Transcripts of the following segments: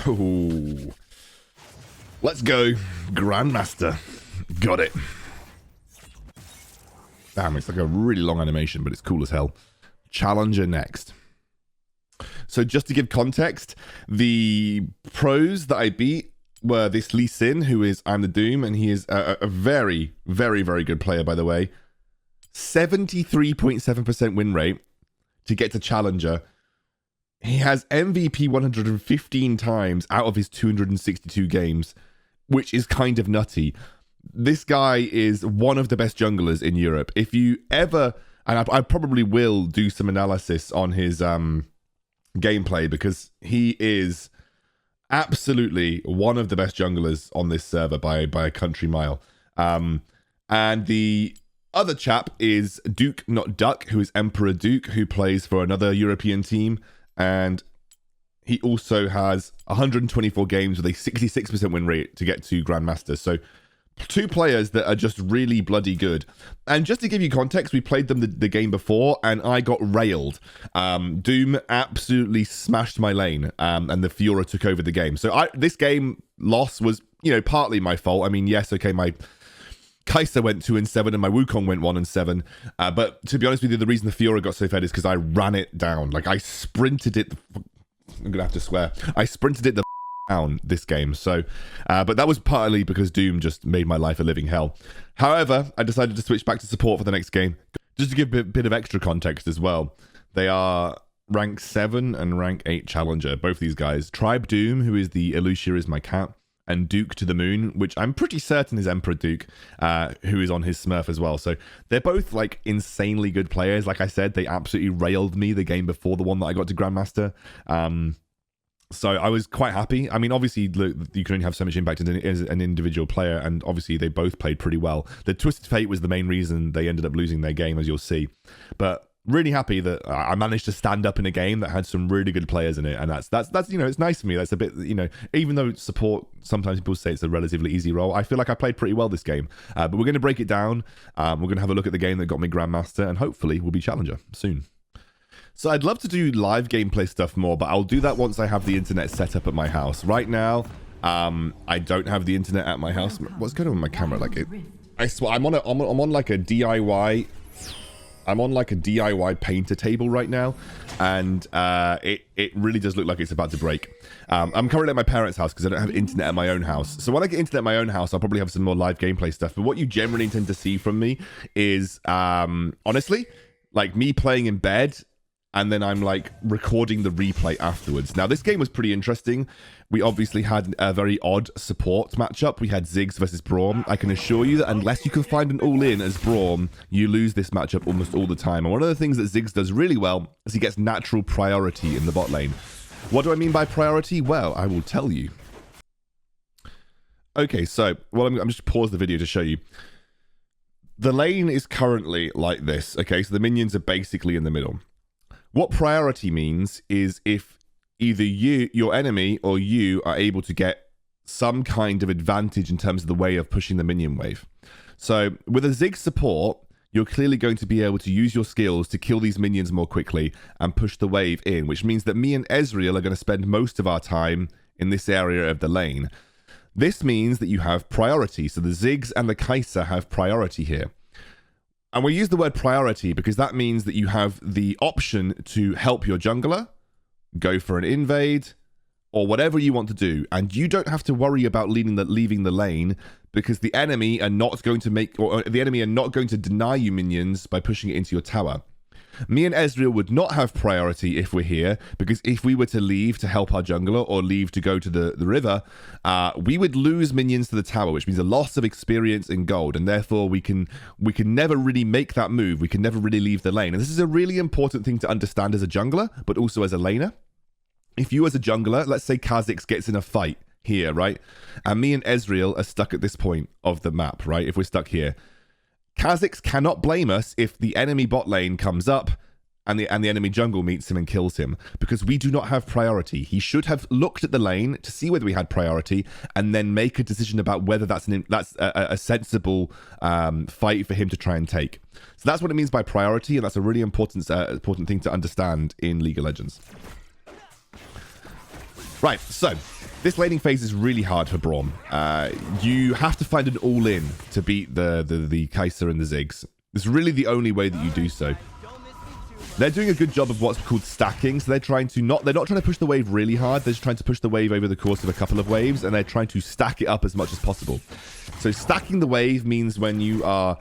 Ooh. Let's go. Grandmaster. Got it. Damn, it's like a really long animation, but it's cool as hell. Challenger next. So just to give context, the pros that I beat were this Lee Sin, who is I'm the Doom, and he is a very, very, very good player, by the way. 73.7% win rate to get to Challenger. He has MVP 115 times out of his 262 games, which is kind of nutty. This guy is one of the best junglers in Europe. If you ever, and I probably will do some analysis on his gameplay, because he is absolutely one of the best junglers on this server by a country mile. And the other chap is Duke, not Duck, who is Emperor Duke, who plays for another European team. And he also has 124 games with a 66% win rate to get to Grandmaster. So two players that are just really bloody good. And just to give you context, we played them the game before, and I got railed. Doom absolutely smashed my lane, and the Fiora took over the game. So this game loss was, partly my fault. I mean, yes, okay, my Kai'Sa went 2-7 and my Wukong went 1-7. But to be honest with you, the reason the Fiora got so fed is because I ran it down. Like, I sprinted it. I'm going to have to swear. I sprinted it the down this game. So, but that was partly because Doom just made my life a living hell. However, I decided to switch back to support for the next game. Just to give a bit of extra context as well. They are rank 7 and rank 8 Challenger. Both these guys. Tribe Doom, who is the Elucia is my cat. And Duke to the Moon, which I'm pretty certain is Emperor Duke, who is on his Smurf as well. So they're both like insanely good players. Like I said, they absolutely railed me the game before the one that I got to Grandmaster. So I was quite happy. I mean, obviously, look, you can only have so much impact as an individual player, and obviously they both played pretty well. The Twisted Fate was the main reason they ended up losing their game, as you'll see. But really happy that I managed to stand up in a game that had some really good players in it, and that's it's nice for me. That's a bit, even though support, sometimes people say it's a relatively easy role, I feel like I played pretty well this game. But we're going to break it down. We're going to have a look at the game that got me Grandmaster, and hopefully we'll be Challenger soon. So I'd love to do live gameplay stuff more, but I'll do that once I have the internet set up at my house. Right now, I don't have the internet at my house. What's going on with my camera? Like, I swear, I'm on like a DIY. I'm on like a DIY painter table right now, and it really does look like it's about to break. I'm currently at my parents' house because I don't have internet at my own house. So when I get internet at my own house, I'll probably have some more live gameplay stuff. But what you generally tend to see from me is, honestly, like me playing in bed, and then I'm like recording the replay afterwards. Now, this game was pretty interesting. We obviously had a very odd support matchup. We had Ziggs versus Braum. I can assure you that unless you can find an all-in as Braum, you lose this matchup almost all the time. And one of the things that Ziggs does really well is he gets natural priority in the bot lane. What do I mean by priority? Well, I will tell you. Okay, so, well, I'm just pause the video to show you. The lane is currently like this, okay? So the minions are basically in the middle. What priority means is if either you, your enemy, or you are able to get some kind of advantage in terms of the way of pushing the minion wave. So with a Ziggs support, you're clearly going to be able to use your skills to kill these minions more quickly and push the wave in, which means that me and Ezreal are going to spend most of our time in this area of the lane. This means that you have priority. So the Ziggs and the Kai'Sa have priority here. And we use the word priority because that means that you have the option to help your jungler, go for an invade, or whatever you want to do. And you don't have to worry about leaving the lane because the enemy are not going to deny you minions by pushing it into your tower. Me and Ezreal would not have priority if we're here, because if we were to leave to help our jungler or leave to go to the river, we would lose minions to the tower, which means a loss of experience and gold, and therefore we can never really make that move. We can never really leave the lane. And this is a really important thing to understand as a jungler, but also as a laner. If you as a jungler, let's say Kha'Zix gets in a fight here, right? And me and Ezreal are stuck at this point of the map, right? If we're stuck here. Kha'Zix cannot blame us if the enemy bot lane comes up and the enemy jungle meets him and kills him, because we do not have priority. He should have looked at the lane to see whether we had priority and then make a decision about whether that's a sensible fight for him to try and take. So that's what it means by priority, and that's a really important thing to understand in League of Legends. Right, so this laning phase is really hard for Braum. You have to find an all-in to beat the Kai'Sa and the Ziggs. It's really the only way that you do so. They're doing a good job of what's called stacking, so they're trying to they're not trying to push the wave really hard, they're just trying to push the wave over the course of a couple of waves, and they're trying to stack it up as much as possible. So stacking the wave means when you are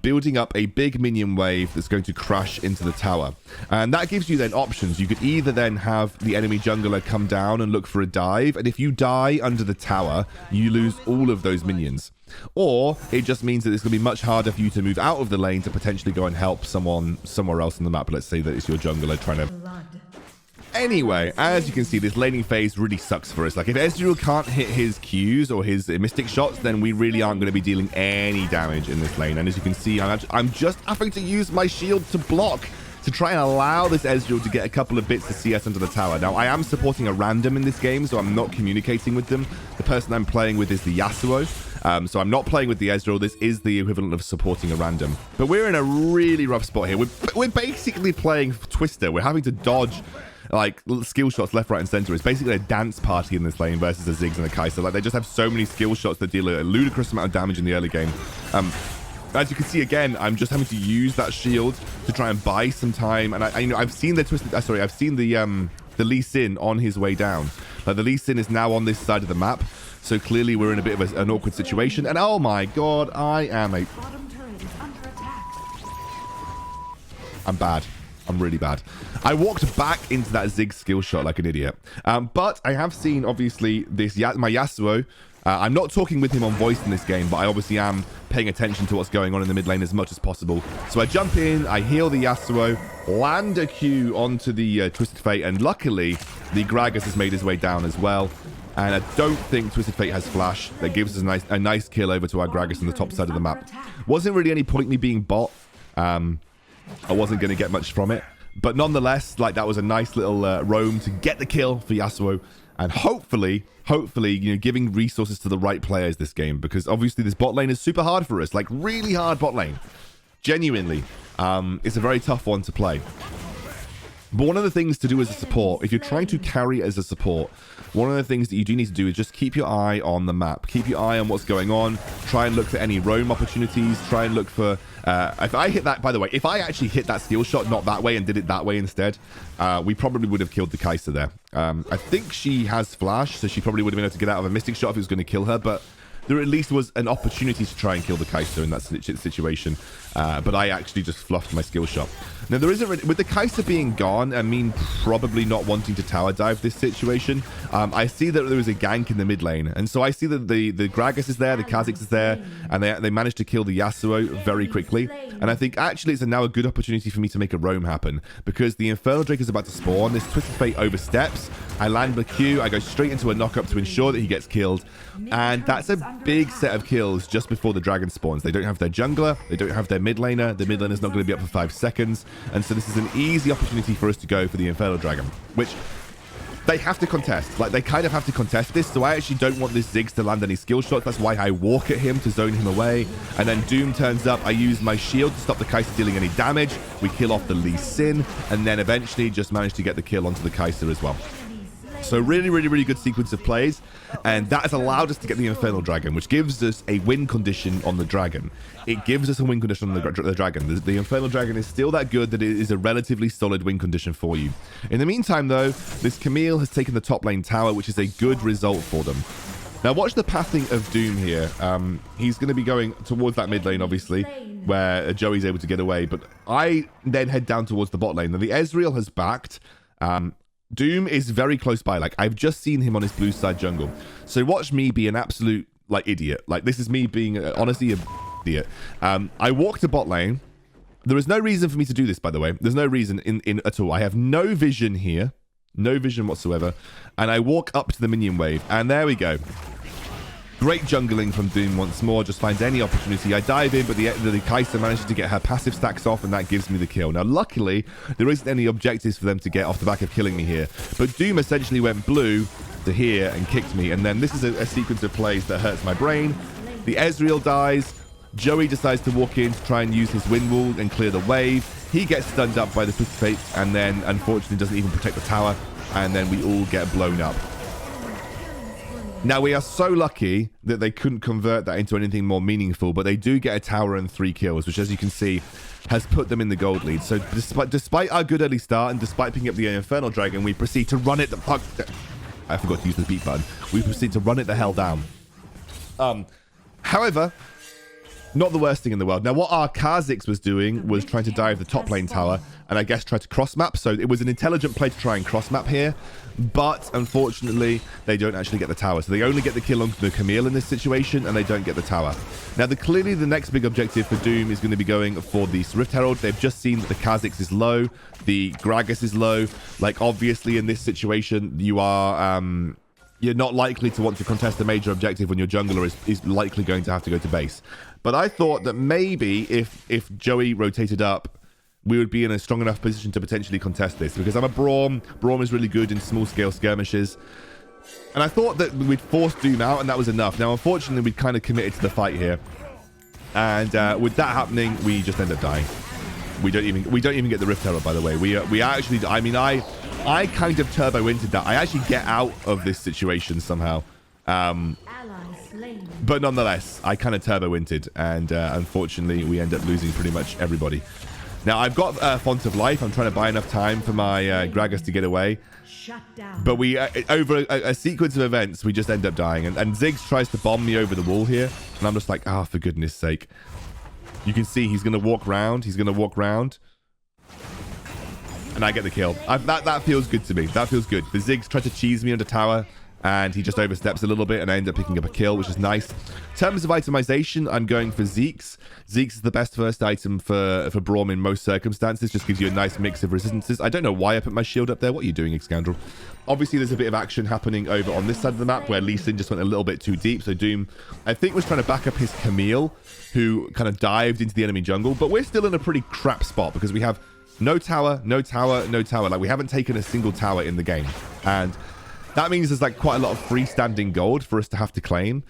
building up a big minion wave that's going to crash into the tower. And that gives you then options. You could either then have the enemy jungler come down and look for a dive, and if you die under the tower, you lose all of those minions. Or it just means that it's going to be much harder for you to move out of the lane to potentially go and help someone somewhere else on the map. Let's say that it's your jungler trying to... Anyway, as you can see, this laning phase really sucks for us. Like, if Ezreal can't hit his Qs or his mystic shots, then we really aren't going to be dealing any damage in this lane. And as you can see, I'm just having to use my shield to block to try and allow this Ezreal to get a couple of bits to CS under the tower. Now, I am supporting a random in this game, so I'm not communicating with them. The person I'm playing with is the Yasuo. So I'm not playing with the Ezreal. This is the equivalent of supporting a random. But we're in a really rough spot here. We're basically playing Twister. We're having to dodge like skill shots left, right, and center. It's basically a dance party in this lane versus the Ziggs and the Kai'Sa. Like, they just have so many skill shots that deal a ludicrous amount of damage in the early game. As you can see, again, I'm just having to use that shield to try and buy some time. And I've seen the twisted. I've seen the Lee Sin on his way down. Like, the Lee Sin is now on this side of the map. So clearly we're in a bit of an awkward situation. And oh my god, I'm bad. I'm really bad. I walked back into that Ziggs skill shot like an idiot. But I have seen, obviously, my Yasuo. I'm not talking with him on voice in this game, but I obviously am paying attention to what's going on in the mid lane as much as possible. So I jump in, I heal the Yasuo, land a Q onto the Twisted Fate, and luckily, the Gragas has made his way down as well. And I don't think Twisted Fate has flash. That gives us a nice kill over to our Gragas on the top side of the map. Wasn't really any point me being bot. I wasn't going to get much from it. But nonetheless, like, that was a nice little roam to get the kill for Yasuo. And hopefully, you know, giving resources to the right players this game. Because obviously this bot lane is super hard for us. Like, really hard bot lane. Genuinely. It's a very tough one to play. But one of the things to do as a support, if you're trying to carry as a support, one of the things that you do need to do is just keep your eye on the map. Keep your eye on what's going on. Try and look for any roam opportunities. Try and look for... if I hit that, by the way, if I actually hit that skill shot not that way and did it that way instead, we probably would have killed the Kai'Sa there. I think she has flash, so she probably would have been able to get out of a mystic shot if it was going to kill her, but there at least was an opportunity to try and kill the Kai'Sa in that situation. But I actually just fluffed my skill shot. Now, there isn't... With the Kai'Sa being gone, I mean, probably not wanting to tower dive this situation, I see that there was a gank in the mid lane. And so I see that the Gragas is there, the Kha'Zix is there, and they managed to kill the Yasuo very quickly. And I think, actually, it's now a good opportunity for me to make a roam happen. Because the Infernal Drake is about to spawn. This Twisted Fate oversteps. I land the Q. I go straight into a knock-up to ensure that he gets killed. And that's a big set of kills just before the dragon spawns. They don't have their jungler. They don't have their mid laner. The mid laner is not going to be up for 5 seconds. And so this is an easy opportunity for us to go for the Infernal Dragon, which they have to contest. Like, they kind of have to contest this. So I actually don't want this Ziggs to land any skill shots. That's why I walk at him to zone him away. And then Doom turns up. I use my shield to stop the Kai'Sa dealing any damage. We kill off the Lee Sin. And then eventually just manage to get the kill onto the Kai'Sa as well. So really, really, really good sequence of plays. And that has allowed us to get the Infernal Dragon, which gives us a win condition on the Dragon. It gives us a win condition on the Dragon. The Infernal Dragon is still that good that it is a relatively solid win condition for you. In the meantime, though, this Camille has taken the top lane tower, which is a good result for them. Now, watch the pathing of Doom here. He's going to be going towards that mid lane, obviously, where Joey's able to get away. But I then head down towards the bot lane. Now, the Ezreal has backed. Doom is very close by. Like, I've just seen him on his blue side jungle. So watch me be an absolute, like, idiot. Like, this is me being, honestly, an idiot. I walk to bot lane. There is no reason for me to do this, by the way. There's no reason in at all. I have no vision here. No vision whatsoever. And I walk up to the minion wave. And there we go. Great jungling from Doom once more. Just finds any opportunity. I dive in, but the Kai'Sa manages to get her passive stacks off, and that gives me the kill. Now, luckily, there isn't any objectives for them to get off the back of killing me here. But Doom essentially went blue to here and kicked me. And then this is a sequence of plays that hurts my brain. The Ezreal dies. Joey decides to walk in to try and use his wind wall and clear the wave. He gets stunned up by the Twisted Fate, and then, unfortunately, doesn't even protect the tower. And then we all get blown up. Now, we are so lucky that they couldn't convert that into anything more meaningful, but they do get a tower and 3 kills, which, as you can see, has put them in the gold lead. So despite our good early start and despite picking up the Infernal Dragon, we proceed to run it the fuck... I forgot to use the beat button. We proceed to run it the hell down. However, not the worst thing in the world. Now, what our Kha'Zix was doing was trying to dive the top lane tower and I guess try to cross map. So it was an intelligent play to try and cross map here. But unfortunately, they don't actually get the tower. So they only get the kill on the Camille in this situation and they don't get the tower. Now, clearly the next big objective for Doom is going to be going for the Rift Herald. They've just seen that the Kha'Zix is low. The Gragas is low. Like, obviously, in this situation, you are... you're not likely to want to contest a major objective when your jungler is likely going to have to go to base. But I thought that maybe if Joey rotated up, we would be in a strong enough position to potentially contest this. Because I'm a Braum. Braum is really good in small-scale skirmishes. And I thought that we'd force Doom out, and that was enough. Now, unfortunately, we'd kind of committed to the fight here. And with that happening, we just end up dying. We don't even get the Rift Herald, by the way. We actually... I mean, I kind of turbo-winted that. I actually get out of this situation somehow. But nonetheless, I kind of turbo-winted. And unfortunately, we end up losing pretty much everybody. Now, I've got Font of Life. I'm trying to buy enough time for my Gragas to get away. But we, over a sequence of events, we just end up dying. And Ziggs tries to bomb me over the wall here. And I'm just like, ah, for goodness sake. You can see he's going to walk round. He's going to walk round. And I get the kill. That feels good to me. That feels good. The Ziggs tried to cheese me under tower. And he just oversteps a little bit. And I end up picking up a kill, which is nice. In terms of itemization, I'm going for Zeke's. Zeke's is the best first item for Braum in most circumstances. Just gives you a nice mix of resistances. I don't know why I put my shield up there. What are you doing, Excoundrel? Obviously, there's a bit of action happening over on this side of the map where Lee Sin just went a little bit too deep. So Doom, I think, was trying to back up his Camille, who kind of dived into the enemy jungle. But we're still in a pretty crap spot because we have no tower, no tower, no tower. Like, we haven't taken a single tower in the game. And that means there's like quite a lot of freestanding gold for us to have to claim,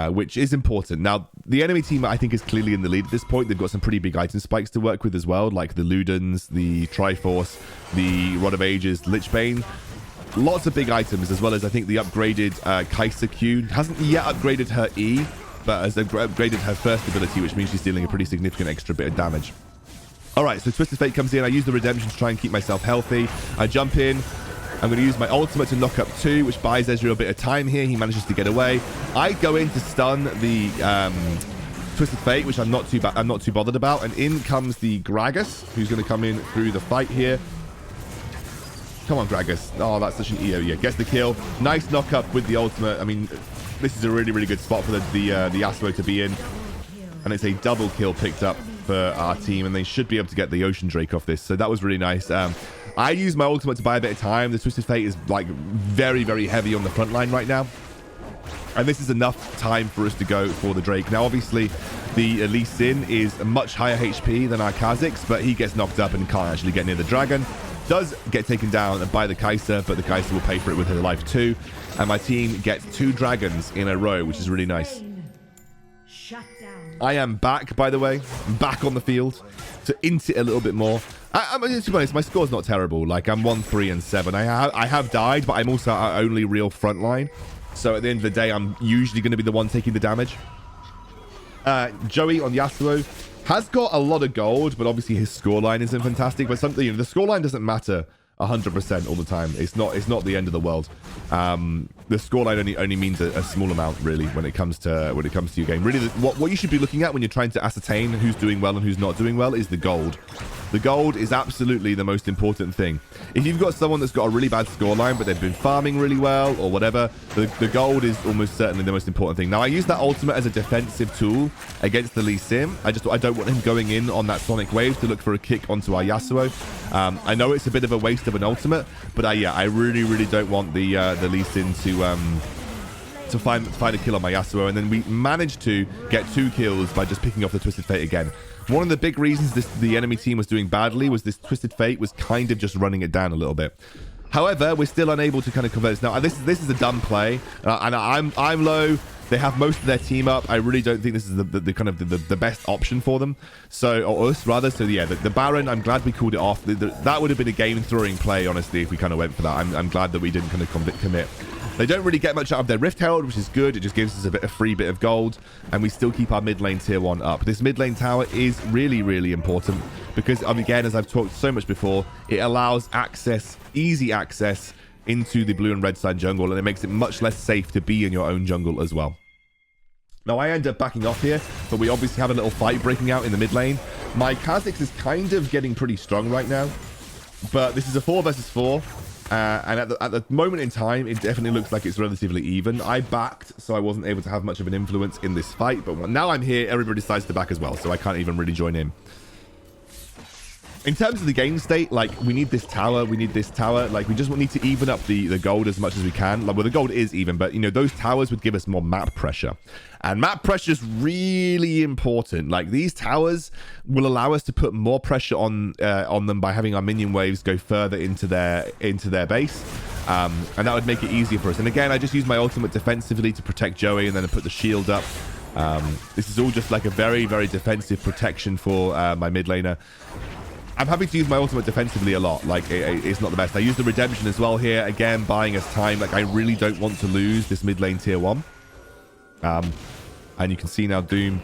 which is important. Now, the enemy team, I think, is clearly in the lead at this point. They've got some pretty big item spikes to work with as well, like the Ludens, the Triforce, the Rod of Ages, Lichbane. Lots of big items, as well as, I think, the upgraded Kai'Sa Q. Hasn't yet upgraded her E, but has upgraded her first ability, which means she's dealing a pretty significant extra bit of damage. All right, so Twisted Fate comes in. I use the Redemption to try and keep myself healthy. I jump in. I'm going to use my ultimate to knock up 2, which buys Ezreal a bit of time here. He manages to get away. I go in to stun the Twisted Fate, which I'm not too bothered about. And in comes the Gragas, who's going to come in through the fight here. Come on, Gragas. Oh, that's such an EO. Yeah, gets the kill. Nice knock up with the ultimate. I mean, this is a really, really good spot for the Yasuo to be in. And it's a double kill picked up for our team. And they should be able to get the Ocean Drake off this. So that was really nice. I use my ultimate to buy a bit of time. The Twisted Fate is like very, very heavy on the front line right now. And this is enough time for us to go for the Drake. Now, obviously, the Lee Sin is a much higher HP than our Kha'Zix, but he gets knocked up and can't actually get near the dragon. Does get taken down by the Kai'Sa, but the Kai'Sa will pay for it with her life too. And my team gets 2 dragons in a row, which is really nice. I am back, by the way. I'm back on the field to int it a little bit more. I mean, to be honest, my score's not terrible. Like, I'm 1-3-7. I have died, but I'm also our only real frontline. So at the end of the day, I'm usually going to be the one taking the damage. Joey on Yasuo has got a lot of gold, but obviously his scoreline isn't fantastic. But something, you know, the scoreline doesn't matter 100% all the time. It's not the end of the world. The scoreline only means a small amount, really, when it comes to your game. Really, what you should be looking at when you're trying to ascertain who's doing well and who's not doing well is the gold. The gold is absolutely the most important thing. If you've got someone that's got a really bad scoreline, but they've been farming really well or whatever, the gold is almost certainly the most important thing. Now, I use that ultimate as a defensive tool against the Lee Sin. I don't want him going in on that Sonic Wave to look for a kick onto our Yasuo. I know it's a bit of a waste of an ultimate, but I really, really don't want the Lee Sin to find a kill on my Yasuo. And then we managed to get 2 kills by just picking off the Twisted Fate again. One of the big reasons the enemy team was doing badly was this Twisted Fate was kind of just running it down a little bit. However, we're still unable to kind of convert this. Now, this is a dumb play, and I'm low. They have most of their team up. I really don't think this is the kind of the best option for them. So, or us rather. So yeah, the Baron, I'm glad we called it off. That would have been a game-throwing play, honestly, if we kind of went for that. I'm glad that we didn't kind of commit. They don't really get much out of their Rift Herald, which is good. It just gives us a free bit of gold, and we still keep our mid lane tier 1 up. This mid lane tower is really, really important because, again, as I've talked so much before, it allows access, easy access into the blue and red side jungle, and it makes it much less safe to be in your own jungle as well. Now, I end up backing off here, but we obviously have a little fight breaking out in the mid lane. My Kha'Zix is kind of getting pretty strong right now, but this is a 4 versus 4, and at the moment in time, it definitely looks like it's relatively even. I backed, so I wasn't able to have much of an influence in this fight, but now I'm here, everybody decides to back as well, so I can't even really join in. In terms of the game state, like, we need this tower, like, we just need to even up the gold as much as we can. Like, well, the gold is even, but, you know, those towers would give us more map pressure. And map pressure is really important. Like, these towers will allow us to put more pressure on them by having our minion waves go further into their base. And that would make it easier for us. And again, I just use my ultimate defensively to protect Joey and then I put the shield up. This is all just like a very, very defensive protection for my mid laner. I'm happy to use my ultimate defensively a lot. Like, it's not the best. I use the redemption as well here. Again, buying us time. Like, I really don't want to lose this mid lane tier 1. And you can see now Doom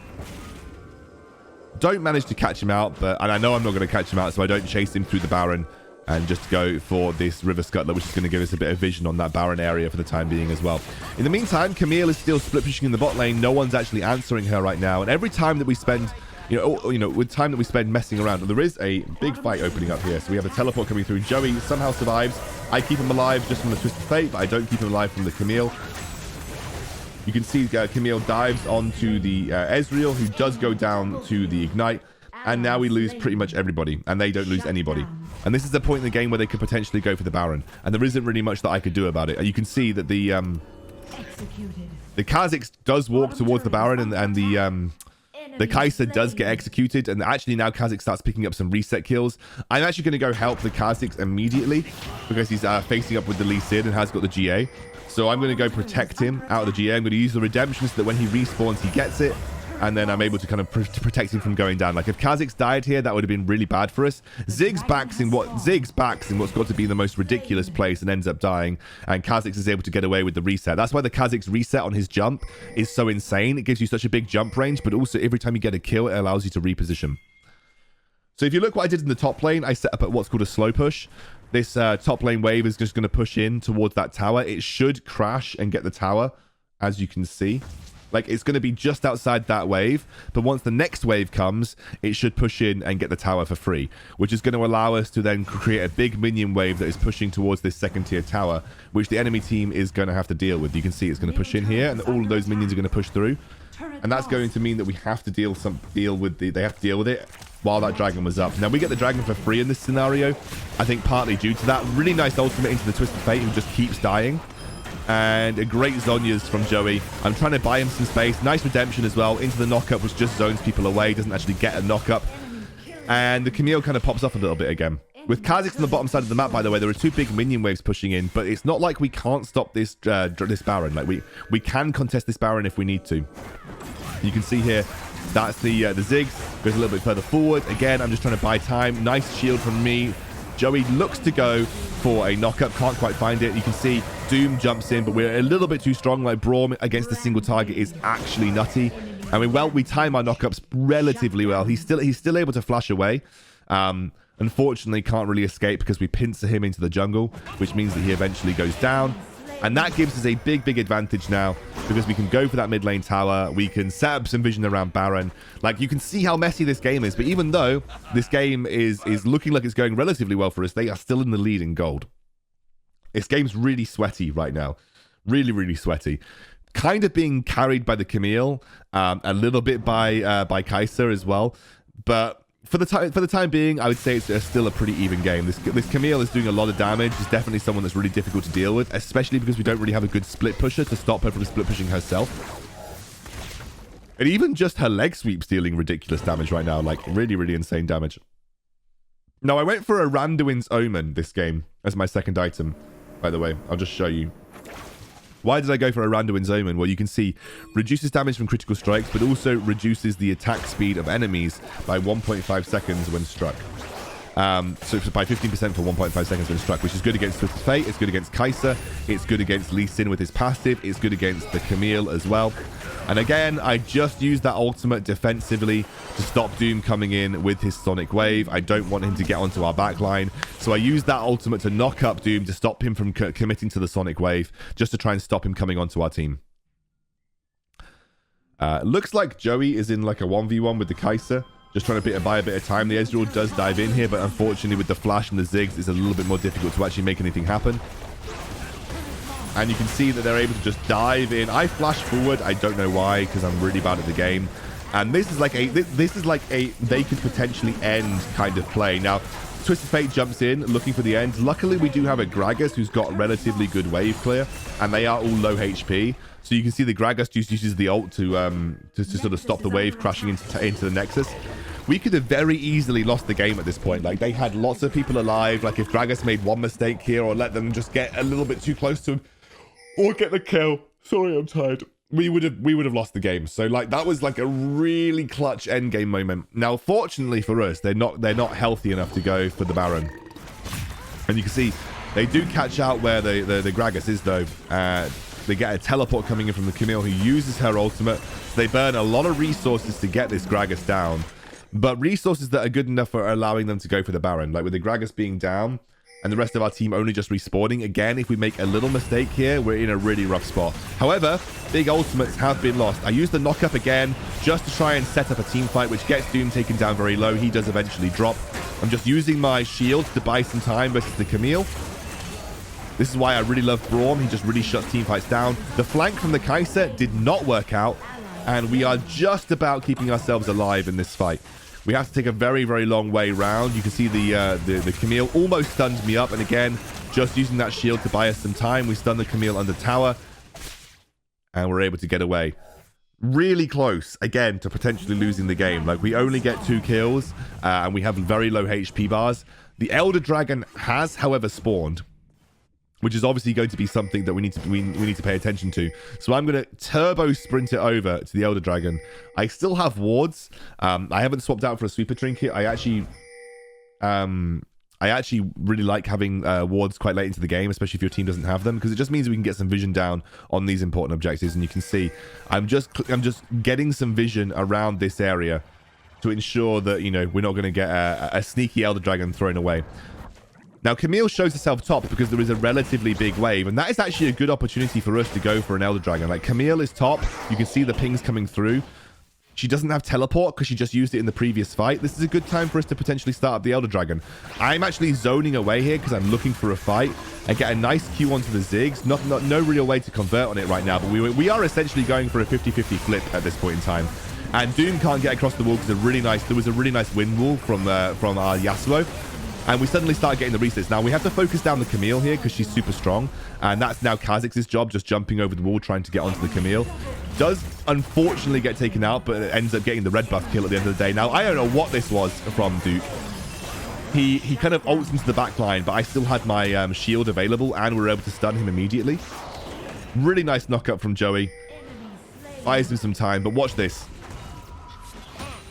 don't manage to catch him out. And I know I'm not going to catch him out, so I don't chase him through the Baron and just go for this River Scuttler, which is going to give us a bit of vision on that Baron area for the time being as well. In the meantime, Camille is still split pushing in the bot lane. No one's actually answering her right now. And every time that we spend... with time that we spend messing around, there is a big fight opening up here. So we have a teleport coming through. Joey somehow survives. I keep him alive just from the Twisted Fate, but I don't keep him alive from the Camille. You can see Camille dives onto the Ezreal, who does go down to the Ignite. And now we lose pretty much everybody, and they don't lose anybody. And this is the point in the game where they could potentially go for the Baron. And there isn't really much that I could do about it. And you can see that the Kha'Zix does walk towards the Baron, and the Kai'Sa does get executed, and actually now Kha'Zix starts picking up some reset kills. I'm actually going to go help the Kha'Zix immediately because he's facing up with the Lee Sin and has got the GA. So I'm going to go protect him out of the GA. I'm going to use the redemption so that when he respawns, he gets it. And then I'm able to kind of protect him from going down. Like, if Kha'Zix died here, that would have been really bad for us. Ziggs backs in what's got to be the most ridiculous place and ends up dying. And Kha'Zix is able to get away with the reset. That's why the Kha'Zix reset on his jump is so insane. It gives you such a big jump range, but also every time you get a kill, it allows you to reposition. So if you look what I did in the top lane, I set up at what's called a slow push. This top lane wave is just going to push in towards that tower. It should crash and get the tower, as you can see. Like, it's going to be just outside that wave, but once the next wave comes, it should push in and get the tower for free, which is going to allow us to then create a big minion wave that is pushing towards this second tier tower, which the enemy team is going to have to deal with. You can see it's going to push in here, and all of those minions are going to push through, and that's going to mean that we have to they have to deal with it while that dragon was up. Now, we get the dragon for free in this scenario, I think partly due to that. Really nice ultimate into the Twisted Fate, who just keeps dying. And a great Zhonya's from Joey. I'm trying to buy him some space. Nice redemption as well into the knockup, which just zones people away. Doesn't actually get a knockup. And the Camille kind of pops off a little bit again. With Kha'Zix on the bottom side of the map, by the way, there are 2 big minion waves pushing in, but it's not like we can't stop this this Baron. Like, we can contest this Baron if we need to. You can see here, that's the Ziggs. Goes a little bit further forward. Again, I'm just trying to buy time. Nice shield from me. Joey looks to go for a knockup, can't quite find it. You can see Doom jumps in, but we're a little bit too strong. Like, Braum against a single target is actually nutty. I mean, well, we time our knockups relatively well. He's still able to flash away. Unfortunately, can't really escape because we pincer him into the jungle, which means that he eventually goes down. And that gives us a big, big advantage now because we can go for that mid lane tower. We can set up some vision around Baron. Like, you can see how messy this game is. But even though this game is looking like it's going relatively well for us, they are still in the lead in gold. This game's really sweaty right now. Really, really sweaty. Kind of being carried by the Camille, a little bit by Kai'Sa as well. But for the time being, I would say it's still a pretty even game. This Camille is doing a lot of damage. It's definitely someone that's really difficult to deal with, especially because we don't really have a good split pusher to stop her from split pushing herself. And even just her leg sweep's dealing ridiculous damage right now, like really, really insane damage. Now, I went for a Randuin's Omen this game as my second item, by the way. I'll just show you. Why did I go for a Randuin's Omen? Well, you can see reduces damage from critical strikes, but also reduces the attack speed of enemies by 1.5 seconds when struck. So it's by 15% for 1.5 seconds when struck, which is good against Twisted Fate. It's good against Kai'Sa. It's good against Lee Sin with his passive. It's good against the Camille as well. And again, I just used that ultimate defensively to stop Doom coming in with his Sonic Wave. I don't want him to get onto our backline. So I used that ultimate to knock up Doom to stop him from committing to the Sonic Wave, just to try and stop him coming onto our team. Looks like Joey is in like a 1v1 with the Kai'Sa. Just trying to buy a bit of time. The Ezreal does dive in here, but unfortunately with the flash and the zigs, it's a little bit more difficult to actually make anything happen. And you can see that they're able to just dive in. I flash forward. I don't know why, because I'm really bad at the game. And this is like a they could potentially end kind of play. Now, Twisted Fate jumps in, looking for the end. Luckily, we do have a Gragas who's got relatively good wave clear, and they are all low HP. So you can see the Gragas just uses the ult to sort of stop the wave crashing into the Nexus. We could have very easily lost the game at this point. Like, they had lots of people alive. Like, if Gragas made one mistake here or let them just get a little bit too close to him or get the kill. Sorry, I'm tired. We would have lost the game. So, like, that was like a really clutch end game moment. Now, fortunately for us, they're not healthy enough to go for the Baron. And you can see they do catch out where the Gragas is, though. They get a teleport coming in from the Camille, who uses her ultimate. So they burn a lot of resources to get this Gragas down. But resources that are good enough for allowing them to go for the Baron. Like with the Gragas being down and the rest of our team only just respawning. Again, if we make a little mistake here, we're in a really rough spot. However, big ultimates have been lost. I used the knock-up again just to try and set up a team fight, which gets Doom taken down very low. He does eventually drop. I'm just using my shield to buy some time versus the Camille. This is why I really love Braum. He just really shuts team fights down. The flank from the Kai'Sa did not work out, and we are just about keeping ourselves alive in this fight. We have to take a very, very long way round. You can see the Camille almost stunned me up. And again, just using that shield to buy us some time. We stun the Camille under tower. And we're able to get away. Really close, again, to potentially losing the game. Like, we only get 2 kills. And we have very low HP bars. The Elder Dragon has, however, spawned, which is obviously going to be something that we need to pay attention to. So I'm going to turbo sprint it over to the Elder Dragon. I still have wards. I haven't swapped out for a sweeper trinket. I actually really like having wards quite late into the game, especially if your team doesn't have them, because it just means we can get some vision down on these important objectives. And you can see I'm just getting some vision around this area to ensure that, you know, we're not going to get a sneaky Elder Dragon thrown away. Now, Camille shows herself top because there is a relatively big wave, and that is actually a good opportunity for us to go for an Elder Dragon. Like, Camille is top. You can see the pings coming through. She doesn't have teleport because she just used it in the previous fight. This is a good time for us to potentially start up the Elder Dragon. I'm actually zoning away here because I'm looking for a fight and get a nice Q onto the Ziggs. No real way to convert on it right now, but we are essentially going for a 50-50 flip at this point in time. And Doom can't get across the wall because there was a really nice wind wall from our Yasuo. And we suddenly start getting the resets. Now, we have to focus down the Camille here because she's super strong. And that's now Kha'Zix's job, just jumping over the wall, trying to get onto the Camille. Does unfortunately get taken out, but it ends up getting the red buff kill at the end of the day. Now, I don't know what this was from Duke. He kind of ults into the back line, but I still had my shield available, and we were able to stun him immediately. Really nice knock-up from Joey. Buys him some time, but watch this.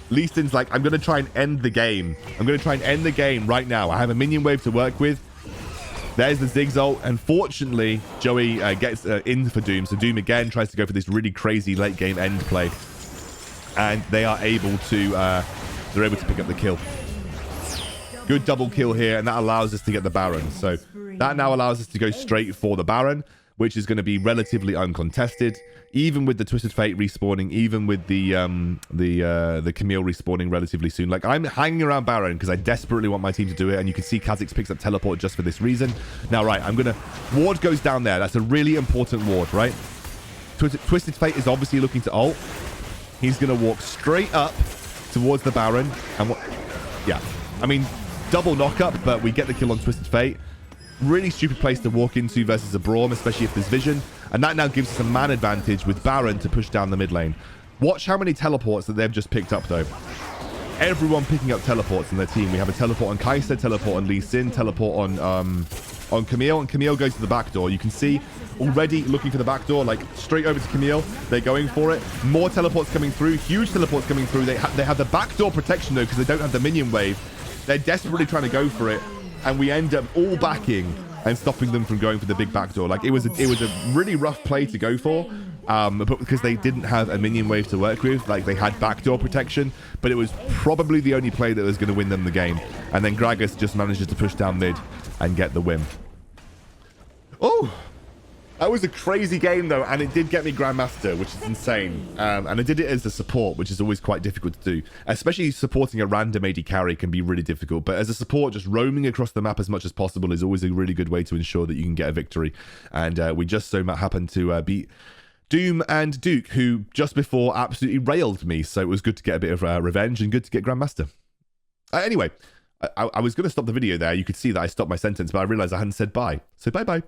Lee Sin's like, I'm going to try and end the game. I'm going to try and end the game right now. I have a minion wave to work with. There's the Ziggs ult. Unfortunately, Joey gets in for Doom. So Doom again tries to go for this really crazy late game end play. And they are able to, they're able to pick up the kill. Good double kill here, and that allows us to get the Baron. So that now allows us to go straight for the Baron, which is going to be relatively uncontested. Even with the Twisted Fate respawning, even with the Camille respawning relatively soon. Like, I'm hanging around Baron because I desperately want my team to do it, and you can see Kha'Zix picks up teleport just for this reason. Now, right, ward goes down there. That's a really important ward, right? Twisted Fate is obviously looking to ult. He's going to walk straight up towards the Baron, and yeah, I mean, double knock-up, but we get the kill on Twisted Fate. Really stupid place to walk into versus a Braum, especially if there's vision. And that now gives us a man advantage with Baron to push down the mid lane. Watch how many teleports that they've just picked up, though. Everyone picking up teleports in their team. We have a teleport on Kai'Sa, teleport on Lee Sin, teleport on Camille, and Camille goes to the back door. You can see already looking for the back door, like straight over to Camille. They're going for it. More teleports coming through. Huge teleports coming through. They have the back door protection, though, because they don't have the minion wave. They're desperately trying to go for it, and we end up all backing and stopping them from going for the big backdoor. Like, it was a really rough play to go for, but because they didn't have a minion wave to work with, like, they had backdoor protection, but it was probably the only play that was going to win them the game. And then Gragas just manages to push down mid and get the win. Oh, that was a crazy game, though, and it did get me Grandmaster, which is insane. And I did it as a support, which is always quite difficult to do. Especially supporting a random AD carry can be really difficult. But as a support, just roaming across the map as much as possible is always a really good way to ensure that you can get a victory. And we just so happened to beat Doom and Duke, who just before absolutely railed me. So it was good to get a bit of revenge and good to get Grandmaster. Anyway, I was going to stop the video there. You could see that I stopped my sentence, but I realized I hadn't said bye. So bye-bye.